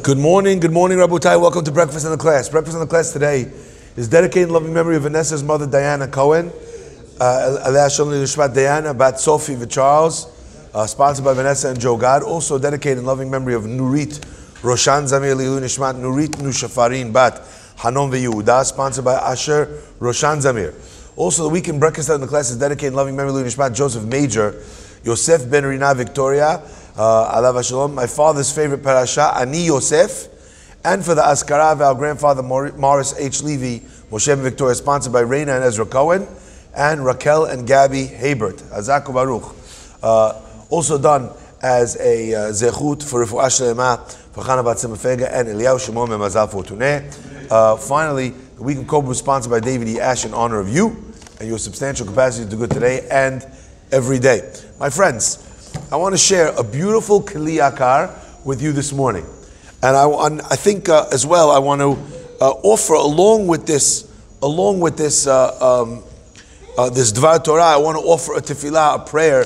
Good morning, Rabotai. Welcome to Breakfast in the Class. Breakfast in the Class today is dedicated in loving memory of Vanessa's mother, Diana Cohen. Alea Shalom Lishmat Diana, Bat Sophie Charles, sponsored by Vanessa and Joe God. Also dedicated in loving memory of Nurit Roshan Zamir Lilu Nishmat Nurit Nushafarin Bat Hanon Ve'Yehuda, sponsored by Asher Roshan Zamir. Also, the weekend Breakfast in the Class is dedicated in loving memory of Nishmat Joseph Major, Yosef Ben Rina Victoria, Alav Shalom, my father's favorite parasha, Ani Yosef, and for the Askara of our grandfather Morris H. Levy, Moshe Ben Victoria, sponsored by Reina and Ezra Cohen, and Raquel and Gabby Habert, Azaku Baruch. Also done as a zechut for Refuah Shlema for Chana Bat Simafega and Eliyahu Shimon Ben Mazal Fortuné. Finally, the weekend Cobra was sponsored by David E. Ash in honor of you and your substantial capacity to do good today and every day. My friends, I want to share a beautiful Kli Yakar with you this morning. And I think as well, I want to offer along with this this Dvar Torah, I want to offer a tefillah, a prayer,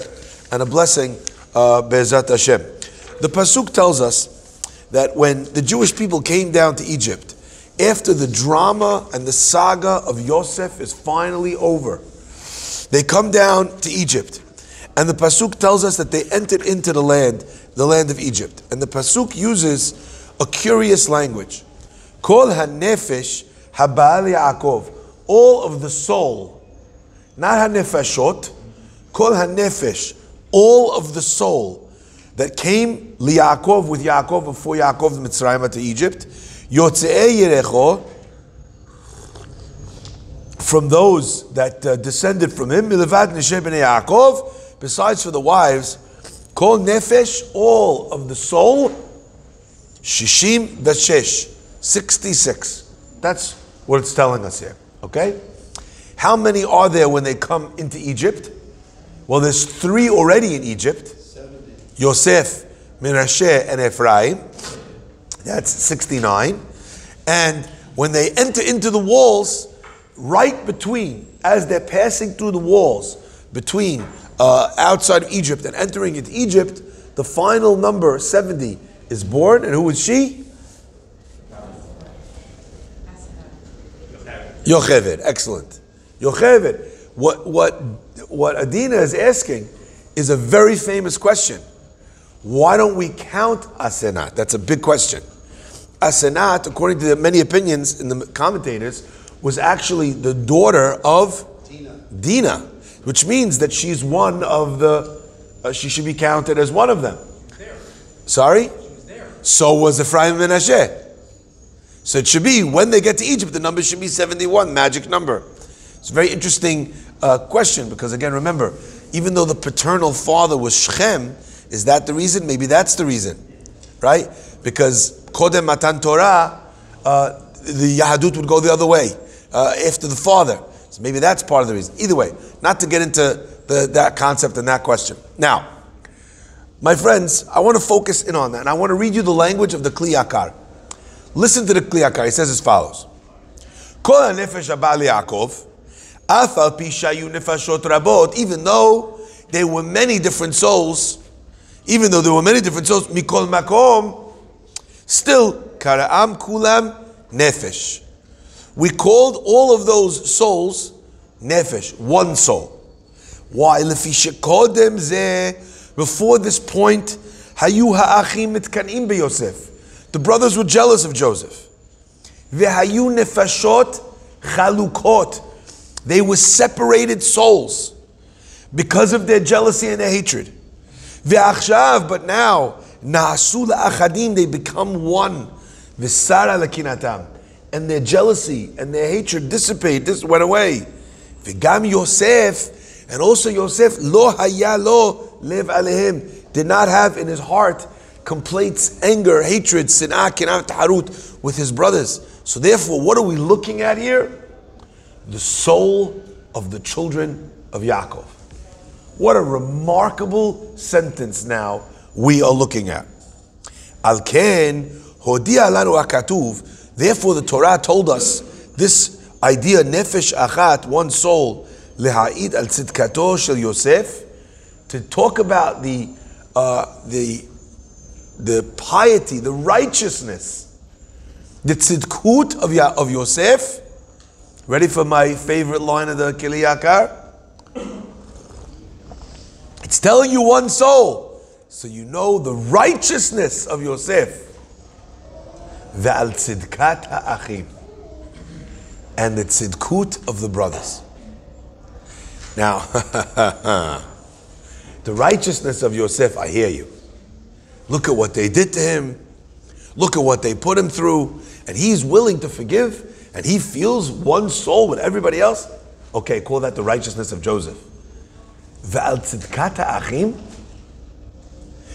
and a blessing, Be'ezrat Hashem. The Pasuk tells us that when the Jewish people came down to Egypt, after the drama and the saga of Yosef is finally over, they come down to Egypt. And the Pasuk tells us that they entered into the land of Egypt. And the Pasuk uses a curious language. Kol hanefesh habal Yaakov. All of the soul, not hanefashot, kol hanefesh, all of the soul that came liYaakov with Yaakov before Yaakov the Mitzrayim to Egypt, Yotze'ei Yerecho, from those that descended from him, Milevad Neshe B'nei Yaakov, besides for the wives, Kol Nefesh, all of the soul, Shishim Veshesh, 66. That's what it's telling us here. Okay? How many are there when they come into Egypt? Well, there's 3 already in Egypt. 70. Yosef, Menashe, and Ephraim. That's 69. And when they enter into the walls, right between, as they're passing through the walls, between outside of Egypt and entering into Egypt, the final number, 70, is born. And who is she? Yocheved. Excellent. Yocheved. What Adina is asking is a very famous question. Why don't we count Asenat? That's a big question. Asenat, according to the many opinions in the commentators, was actually the daughter of Dina, which means that she's one of the, she should be counted as one of them. Sorry? She was there. So was Ephraim and Menashe. So it should be, when they get to Egypt, the number should be 71, magic number. It's a very interesting question, because again, remember, even though the paternal father was Shechem, is that the reason? Maybe that's the reason, right? Because Kodem Matan Torah, the Yahadut would go the other way, after the father. So maybe that's part of the reason. Either way, not to get into that concept and that question. Now, my friends, I want to focus in on that, and I want to read you the language of the Kli Yakar. Listen to the Kli Yakar. He says as follows: Kol hanefesh habal Yaakov, af al pi shayu nefashot rabot. Even though there were many different souls, mikol makom, still kara'am kulam nefesh. We called all of those souls nefesh, one soul. Why? Before this point, hayu ha'achim mitkanim beYosef. The brothers were jealous of Joseph. Vehayu nefashot chalukot. They were separated souls because of their jealousy and their hatred. Ve'achshav, but now, na'asu la'achadim, they become one. V'sara lekinatam. And their jealousy and their hatred went away. V'gam Yosef, and also Yosef, lo haya lo lev alehim, did not have in his heart complaints, anger, hatred, sinah, kinah, taharut with his brothers. So therefore, what are we looking at here? The soul of the children of Yaakov. What a remarkable sentence now we are looking at. Al ken hodia lanu akatuv. Therefore, the Torah told us this idea, nefesh achat, one soul, leha'id al tzidkato shel Yosef, to talk about the the piety, the righteousness, the tzidkut of Yosef. Ready for my favorite line of the Kili Yakar? It's telling you one soul, so you know the righteousness of Yosef. Ve'al tzidkat ha'achim, and the tzidkut of the brothers. Now, the righteousness of Yosef, I hear you. Look at what they did to him. Look at what they put him through. And he's willing to forgive. And he feels one soul with everybody else. Okay, call that the righteousness of Joseph. Ve'al tzidkat ha'achim.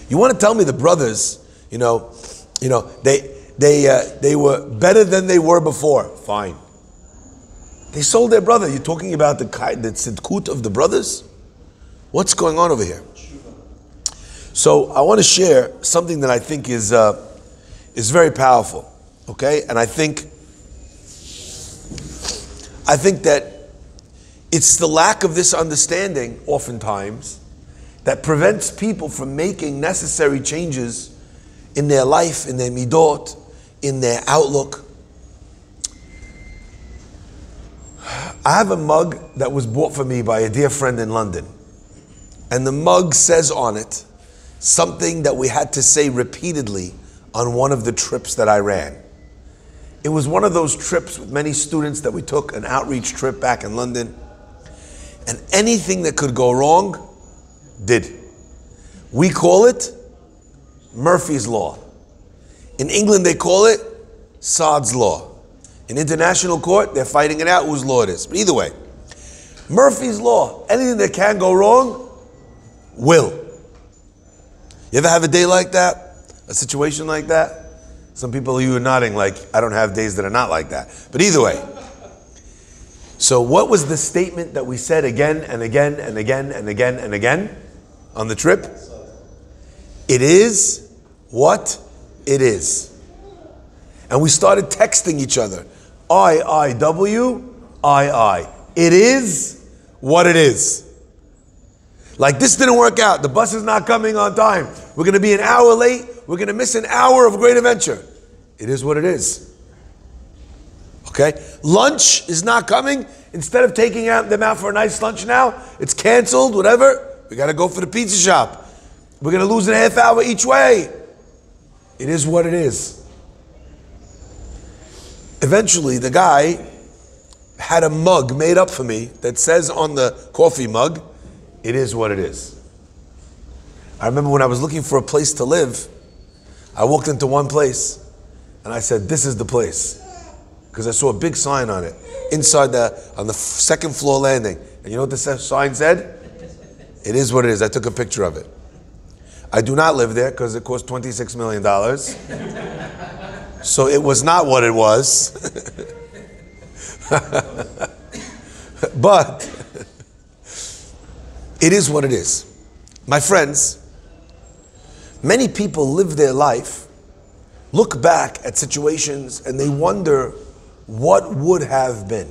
You want to tell me the brothers, they were better than they were before. Fine. They sold their brother. You're talking about the tzidkut of the brothers? What's going on over here? So I want to share something that I think is very powerful. Okay? And I think that it's the lack of this understanding, oftentimes, that prevents people from making necessary changes in their life, in their midot, in their outlook. I have a mug that was bought for me by a dear friend in London. And the mug says on it something that we had to say repeatedly on one of the trips that I ran. It was one of those trips with many students that we took, an outreach trip back in London. And anything that could go wrong did. We call it Murphy's Law. In England they call it Sod's Law. In international court, they're fighting it out whose law it is. But either way, Murphy's Law, anything that can go wrong, will. You ever have a day like that? A situation like that? Some people of you are nodding like, I don't have days that are not like that. But either way. So what was the statement that we said again and again and again and again and again on the trip? It is what it is. And we started texting each other. I. It is what it is. Like, this didn't work out. The bus is not coming on time. We're going to be an hour late. We're going to miss an hour of great adventure. It is what it is. Okay? Lunch is not coming. Instead of taking them out for a nice lunch now, it's canceled, whatever. We got to go for the pizza shop. We're going to lose a half hour each way. It is what it is. Eventually, the guy had a mug made up for me that says on the coffee mug, it is what it is. I remember when I was looking for a place to live, I walked into one place and I said, this is the place. Because I saw a big sign on it, on the second floor landing. And you know what the sign said? It is what it is. I took a picture of it. I do not live there because it cost $26 million. So it was not what it was. But it is what it is. My friends, many people live their life, look back at situations, and they wonder what would have been,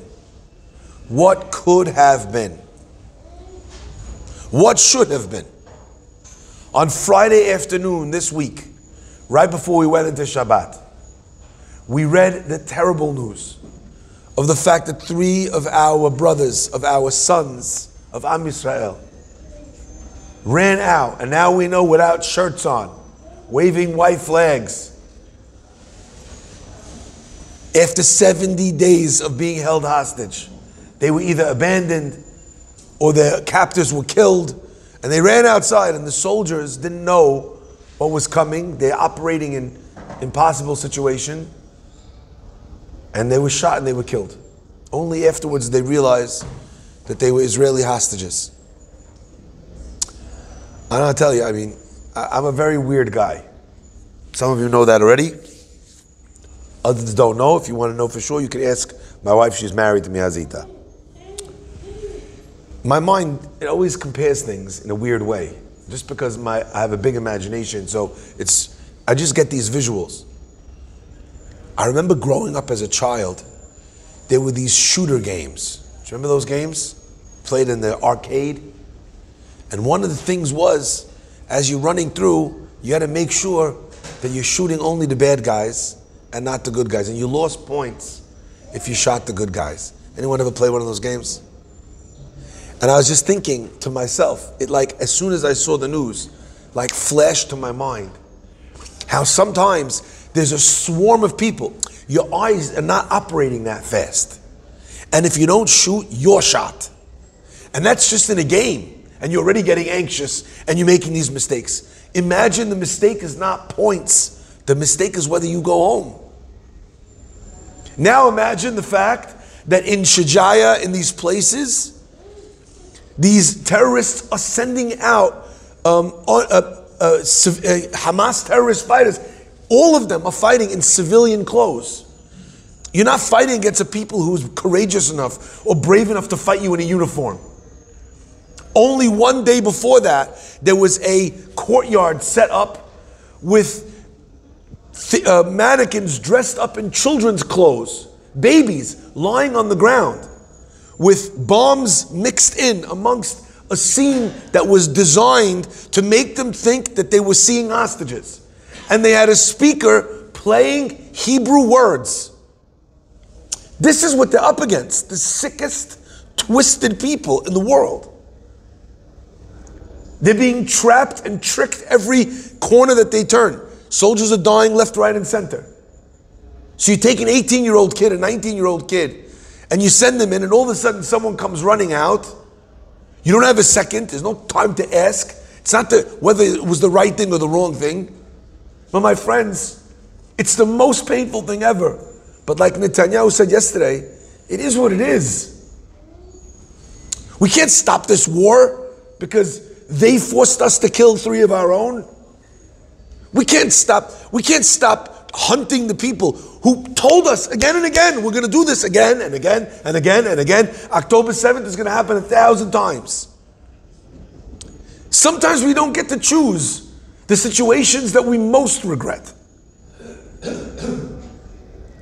what could have been, what should have been. On Friday afternoon this week, right before we went into Shabbat, we read the terrible news of the fact that 3 of our brothers, of our sons of Am Yisrael, ran out, and now we know without shirts on, waving white flags. After 70 days of being held hostage, they were either abandoned or their captors were killed, and they ran outside, and the soldiers didn't know what was coming. They're operating in impossible situation, and they were shot and they were killed. Only afterwards they realized that they were Israeli hostages. And I'll tell you, I'm a very weird guy. Some of you know that already. Others don't know. If you want to know for sure, you can ask my wife. She's married to me, Hazita. My mind, it always compares things in a weird way. Just because I have a big imagination, so I just get these visuals. I remember growing up as a child, there were these shooter games. Do you remember those games? Played in the arcade. And one of the things was, as you're running through, you had to make sure that you're shooting only the bad guys and not the good guys, and you lost points if you shot the good guys. Anyone ever play one of those games? And I was just thinking to myself, it like as soon as I saw the news, like flashed to my mind, how sometimes there's a swarm of people. Your eyes are not operating that fast. And if you don't shoot, you're shot. And that's just in a game. And you're already getting anxious and you're making these mistakes. Imagine the mistake is not points. The mistake is whether you go home. Now imagine the fact that in Shajaya, in these places, these terrorists are sending out Hamas terrorist fighters. All of them are fighting in civilian clothes. You're not fighting against a people who's courageous enough or brave enough to fight you in a uniform. Only one day before that, there was a courtyard set up with mannequins dressed up in children's clothes, babies lying on the ground, with bombs mixed in amongst a scene that was designed to make them think that they were seeing hostages. And they had a speaker playing Hebrew words. This is what they're up against, the sickest, twisted people in the world. They're being trapped and tricked every corner that they turn. Soldiers are dying left, right, and center. So you take an 18-year-old kid, a 19-year-old kid, and you send them in, and all of a sudden someone comes running out. You don't have a second. There's no time to ask. It's not whether it was the right thing or the wrong thing. But my friends, it's the most painful thing ever. But like Netanyahu said yesterday, it is what it is. We can't stop this war because they forced us to kill 3 of our own. We can't stop hunting the people who told us again and again, we're going to do this again and again and again and again. October 7th is going to happen 1,000 times. Sometimes we don't get to choose the situations that we most regret.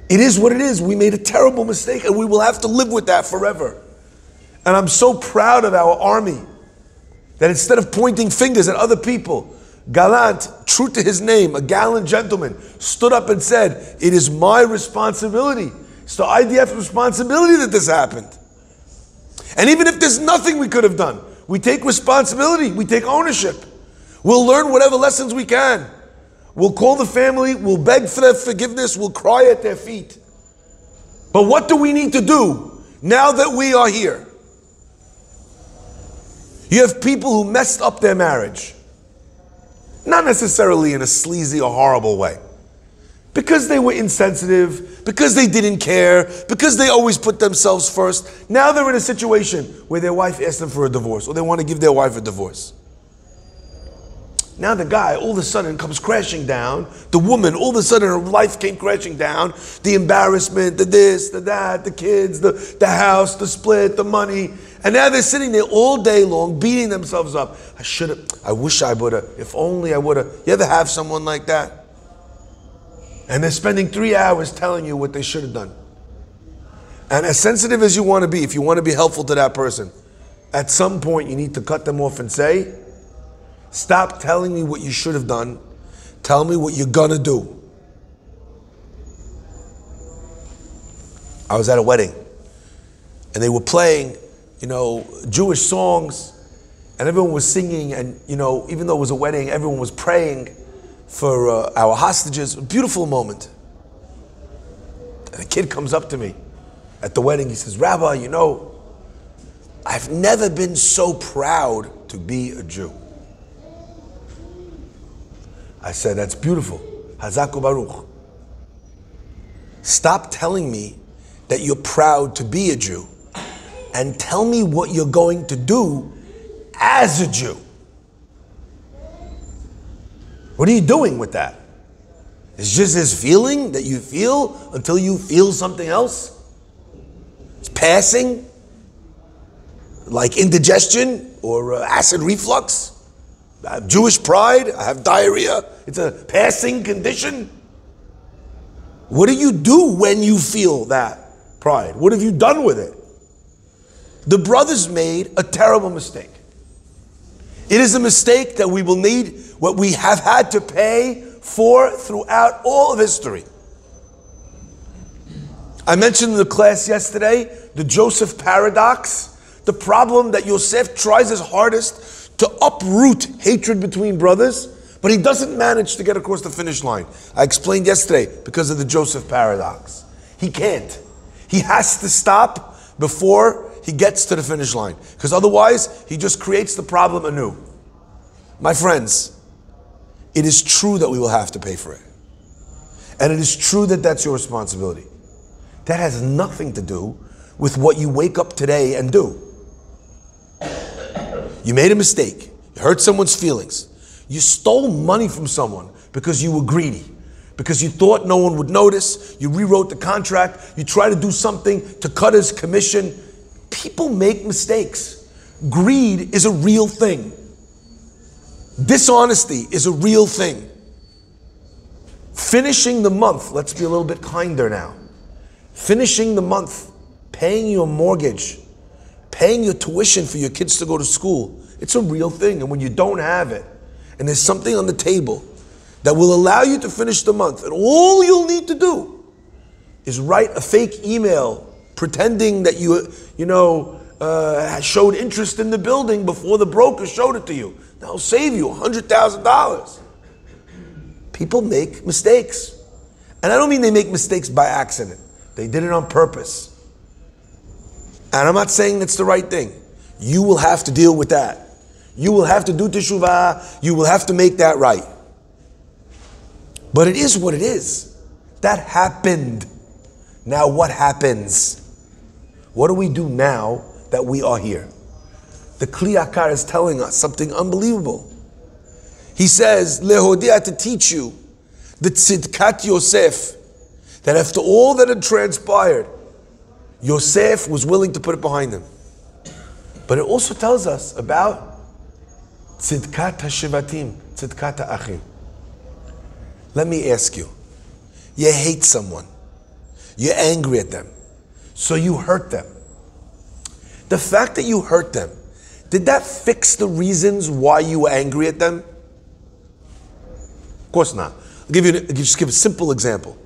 It is what it is. We made a terrible mistake and we will have to live with that forever. And I'm so proud of our army that instead of pointing fingers at other people, Galant, true to his name, a gallant gentleman, stood up and said, it is my responsibility. It's the IDF's responsibility that this happened. And even if there's nothing we could have done, we take responsibility, we take ownership. We'll learn whatever lessons we can. We'll call the family, we'll beg for their forgiveness, we'll cry at their feet. But what do we need to do now that we are here? You have people who messed up their marriage. Not necessarily in a sleazy or horrible way. Because they were insensitive, because they didn't care, because they always put themselves first. Now they're in a situation where their wife asked them for a divorce, or they want to give their wife a divorce. Now the guy all of a sudden comes crashing down. The woman, all of a sudden her life came crashing down. The embarrassment, the this, the that, the kids, the house, the split, the money. And now they're sitting there all day long beating themselves up. I wish I would have, if only I would have. You ever have someone like that? And they're spending 3 hours telling you what they should have done. And as sensitive as you want to be, if you want to be helpful to that person, at some point you need to cut them off and say, stop telling me what you should have done. Tell me what you're gonna do. I was at a wedding and they were playing, Jewish songs, and everyone was singing, and even though it was a wedding, everyone was praying for our hostages. A beautiful moment. And a kid comes up to me at the wedding. He says, Rabbi, I've never been so proud to be a Jew. I said, that's beautiful. Hazaku Baruch. Stop telling me that you're proud to be a Jew and tell me what you're going to do as a Jew. What are you doing with that? It's just this feeling that you feel until you feel something else? It's passing? Like indigestion or acid reflux? I have Jewish pride, I have diarrhea. It's a passing condition. What do you do when you feel that pride? What have you done with it? The brothers made a terrible mistake. It is a mistake that we will need, what we have had to pay for throughout all of history. I mentioned in the class yesterday the Joseph paradox, the problem that Yosef tries his hardest to uproot hatred between brothers, but he doesn't manage to get across the finish line. I explained yesterday because of the Joseph paradox. He can't. He has to stop before he gets to the finish line, because otherwise he just creates the problem anew. My friends, it is true that we will have to pay for it. And it is true that that's your responsibility. That has nothing to do with what you wake up today and do. You made a mistake. You hurt someone's feelings. You stole money from someone because you were greedy, because you thought no one would notice. You rewrote the contract. You tried to do something to cut his commission. People make mistakes. Greed is a real thing. Dishonesty is a real thing. Finishing the month, let's be a little bit kinder now. Finishing the month, paying your mortgage, paying your tuition for your kids to go to school, it's a real thing. And when you don't have it, and there's something on the table that will allow you to finish the month, and all you'll need to do is write a fake email pretending that you showed interest in the building before the broker showed it to you. That'll save you $100,000. People make mistakes. And I don't mean they make mistakes by accident. They did it on purpose. And I'm not saying that's the right thing. You will have to deal with that. You will have to do teshuvah. You will have to make that right. But it is what it is. That happened. Now what happens? What do we do now that we are here? The Kli Yakar is telling us something unbelievable. He says, Lehodia, to teach you the tzidkat Yosef, that after all that had transpired, Yosef was willing to put it behind him. But it also tells us about tzidkat hashivatim, tzidkat ha'achim. Let me ask you, you hate someone, you're angry at them, so you hurt them. The fact that you hurt them, did that fix the reasons why you were angry at them? Of course not. I'll just give a simple example.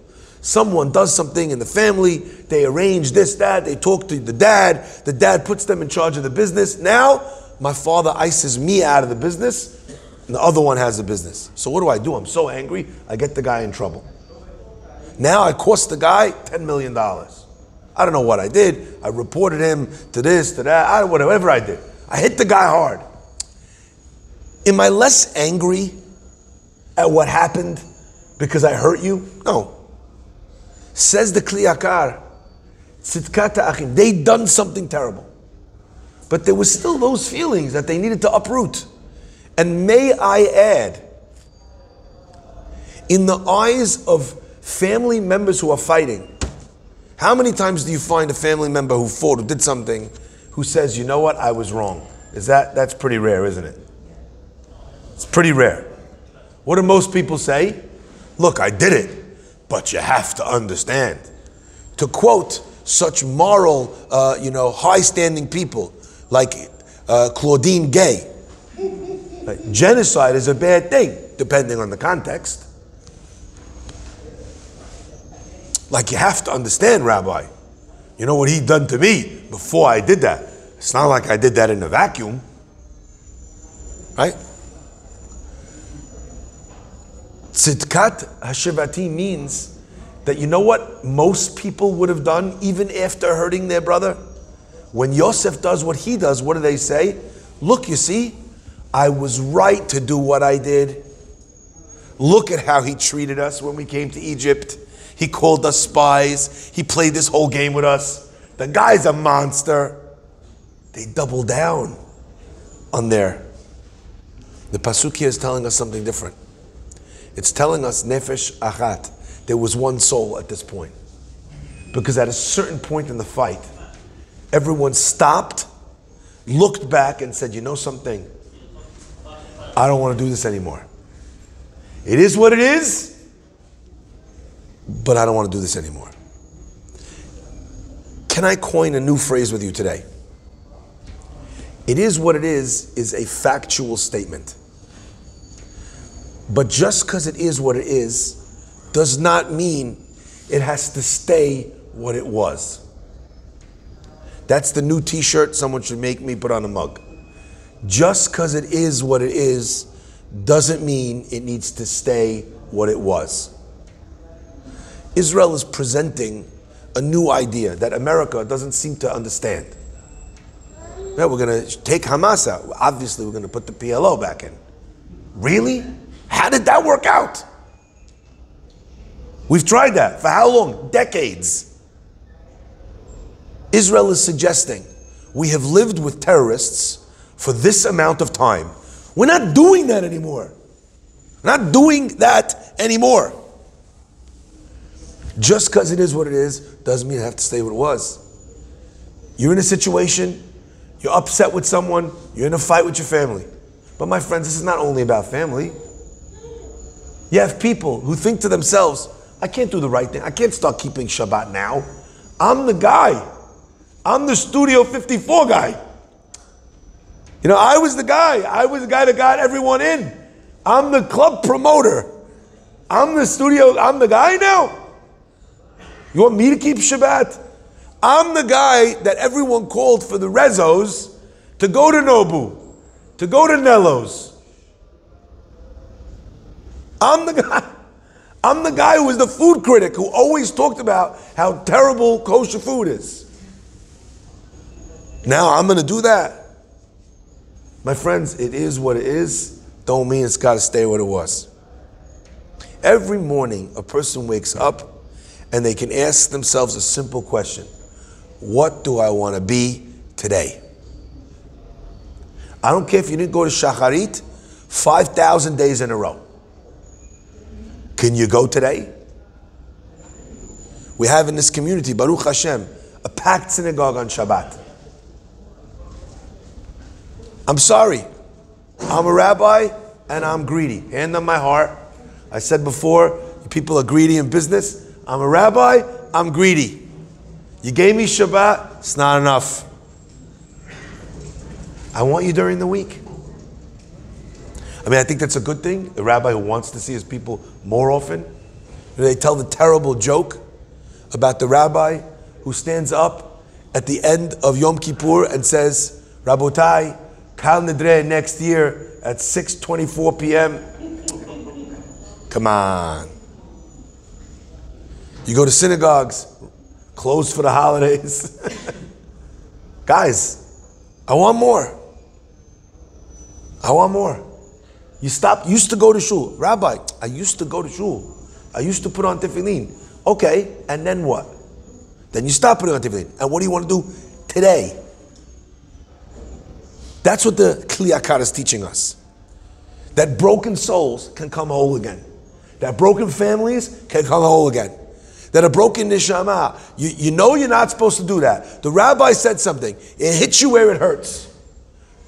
Someone does something in the family, they arrange this, that, they talk to the dad puts them in charge of the business. Now, my father ices me out of the business, and the other one has the business. So what do? I'm so angry, I get the guy in trouble. Now I cost the guy $10 million. I don't know what I did. I reported him to this, to that, whatever I did. I hit the guy hard. Am I less angry at what happened because I hurt you? No. Says the Kli Yakar, tzidkat ha'achim, they done something terrible. But there was still those feelings that they needed to uproot. And may I add, in the eyes of family members who are fighting, how many times do you find a family member who fought, who did something, who says, you know what, I was wrong? That's pretty rare, isn't it? It's pretty rare. What do most people say? Look, I did it, but you have to understand. To quote such moral, high-standing people like Claudine Gay, like, genocide is a bad thing, depending on the context. Like, you have to understand, Rabbi. You know what he done to me before I did that. It's not like I did that in a vacuum. Right? Tzidkat Hashivati means that, you know what most people would have done even after hurting their brother? When Yosef does what he does, what do they say? Look, you see, I was right to do what I did. Look at how he treated us when we came to Egypt. He called us spies. He played this whole game with us. The guy's a monster. They double down on there. The pasuk here is telling us something different. It's telling us nefesh achat. There was one soul at this point. Because at a certain point in the fight, everyone stopped, looked back and said, you know something? I don't want to do this anymore. It is what it is, but I don't want to do this anymore. Can I coin a new phrase with you today? It is what it is a factual statement. But just because it is what it is does not mean it has to stay what it was. That's the new t-shirt someone should make me put on a mug. Just because it is what it is doesn't mean it needs to stay what it was. Israel is presenting a new idea that America doesn't seem to understand. Yeah, we're going to take Hamas out. Obviously, we're going to put the PLO back in. Really? How did that work out? We've tried that. For how long? Decades. Israel is suggesting we have lived with terrorists for this amount of time. We're not doing that anymore. We're not doing that anymore. Just because it is what it is doesn't mean it has to stay what it was. You're in a situation, you're upset with someone, you're in a fight with your family. But my friends, this is not only about family. You have people who think to themselves, I can't do the right thing. I can't start keeping Shabbat now. I'm the guy. I'm the Studio 54 guy. You know, I was the guy. I was the guy that got everyone in. I'm the club promoter. I'm the guy now. You want me to keep Shabbat? I'm the guy that everyone called for the rezos to go to Nobu, to go to Nello's. I'm the guy who was the food critic who always talked about how terrible kosher food is. Now I'm going to do that. My friends, it is what it is. Don't mean it's got to stay what it was. Every morning a person wakes up and they can ask themselves a simple question. What do I want to be today? I don't care if you didn't go to Shacharit 5,000 days in a row. Can you go today? We have in this community, Baruch Hashem, a packed synagogue on Shabbat. I'm sorry. I'm a rabbi and I'm greedy. Hand on my heart. I said before, people are greedy in business. I'm a rabbi, I'm greedy. You gave me Shabbat, it's not enough. I want you during the week. I mean, I think that's a good thing. The rabbi who wants to see his people more often. They tell the terrible joke about the rabbi who stands up at the end of Yom Kippur and says, Rabotai, Kal Nidre next year at 6:24 p.m. Come on. You go to synagogues, closed for the holidays. Guys, I want more. I want more. You used to go to shul. Rabbi, I used to go to shul. I used to put on tefillin. Okay, and then what? Then you stop putting on tefillin. And what do you want to do today? That's what the Kli Yakar is teaching us. That broken souls can come whole again. That broken families can come whole again. That a broken neshama, you know you're not supposed to do that. The rabbi said something. It hits you where it hurts.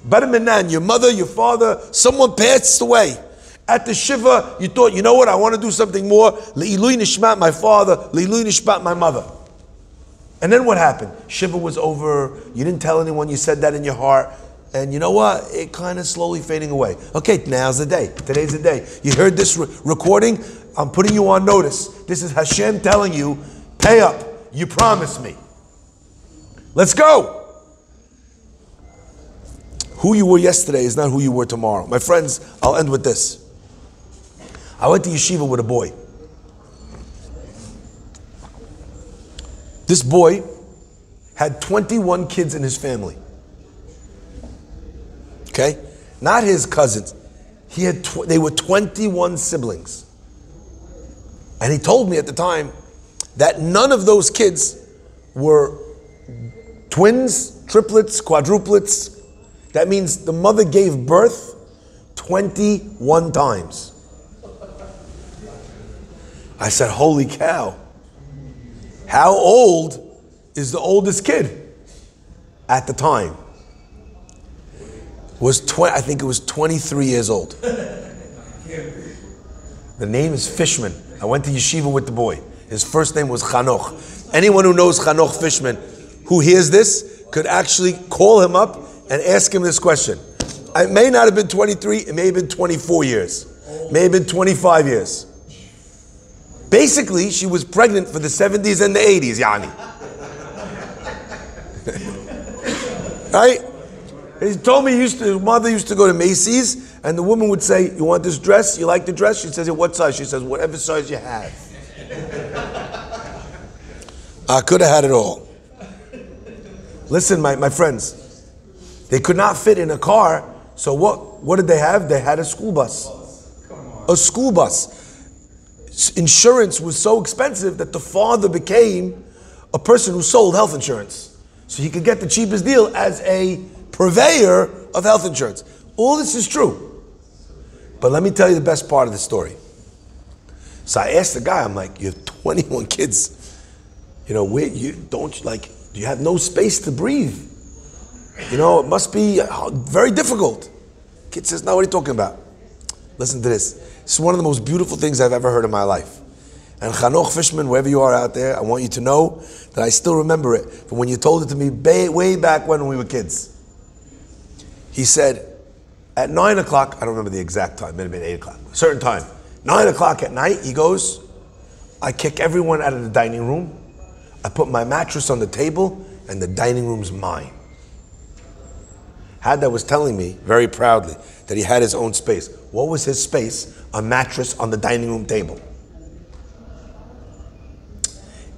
Bar Minan, your mother, your father, someone passed away. At the Shiva, you thought, you know what, I want to do something more. Le'ilui nishmat my father, le'ilui nishmat my mother. And then what happened? Shiva was over, you didn't tell anyone, you said that in your heart. And you know what? It kind of slowly fading away. Okay, now's the day. Today's the day. You heard this recording? I'm putting you on notice. This is Hashem telling you, pay up. You promised me. Let's go. Who you were yesterday is not who you were tomorrow. My friends, I'll end with this. I went to yeshiva with a boy. This boy had 21 kids in his family. Okay? Not his cousins. They were 21 siblings. And he told me at the time that none of those kids were twins, triplets, quadruplets. That means the mother gave birth 21 times. I said, holy cow. How old is the oldest kid at the time? I think it was 23 years old. The name is Fishman. I went to yeshiva with the boy. His first name was Chanoch. Anyone who knows Chanoch Fishman, who hears this, could actually call him up and ask him this question. It may not have been 23, it may have been 24 years. May have been 25 years. Basically, she was pregnant for the 70s and the 80s, yani. Right? He told me his mother used to go to Macy's, and the woman would say, "You want this dress? You like the dress?" She says, "What size?" She says, "Whatever size you have." I could have had it all. Listen, my friends, they could not fit in a car, so what did they have? They had a school bus. A school bus. Insurance was so expensive that the father became a person who sold health insurance. So he could get the cheapest deal as a purveyor of health insurance. All this is true. But let me tell you the best part of the story. So I asked the guy, I'm like, "You have 21 kids. You know, do you have no space to breathe? You know, it must be very difficult." Kid says, "No, what are you talking about?" Listen to this. This is one of the most beautiful things I've ever heard in my life. And Chanoch Fishman, wherever you are out there, I want you to know that I still remember it from when you told it to me way back when we were kids. He said, at 9 o'clock, I don't remember the exact time, it may have been 8 o'clock, a certain time, 9 o'clock at night, he goes, "I kick everyone out of the dining room, I put my mattress on the table, and the dining room's mine." Hadda was telling me, very proudly, that he had his own space. What was his space? A mattress on the dining room table.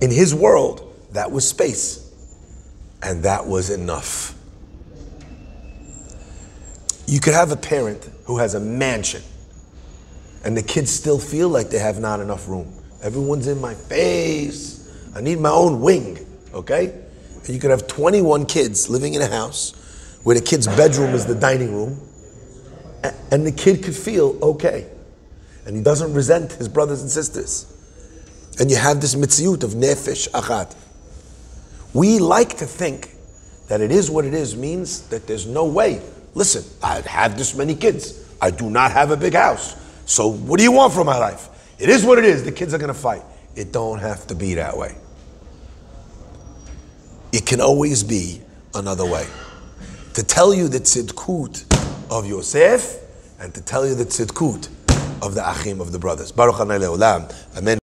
In his world, that was space. And that was enough. You could have a parent who has a mansion, and the kids still feel like they have not enough room. Everyone's in my face. I need my own wing, okay? And you could have 21 kids living in a house where the kid's bedroom is the dining room, and the kid could feel okay. And he doesn't resent his brothers and sisters. And you have this mitziyut of nefesh achat. We like to think that it is what it is means that there's no way. Listen, I have this many kids. I do not have a big house. So what do you want from my life? It is what it is. The kids are going to fight. It don't have to be that way. It can always be another way. To tell you the tzidkut of Yosef, and to tell you the tzidkut of the achim, of the brothers. Baruch Hanai Le'olam. Amen.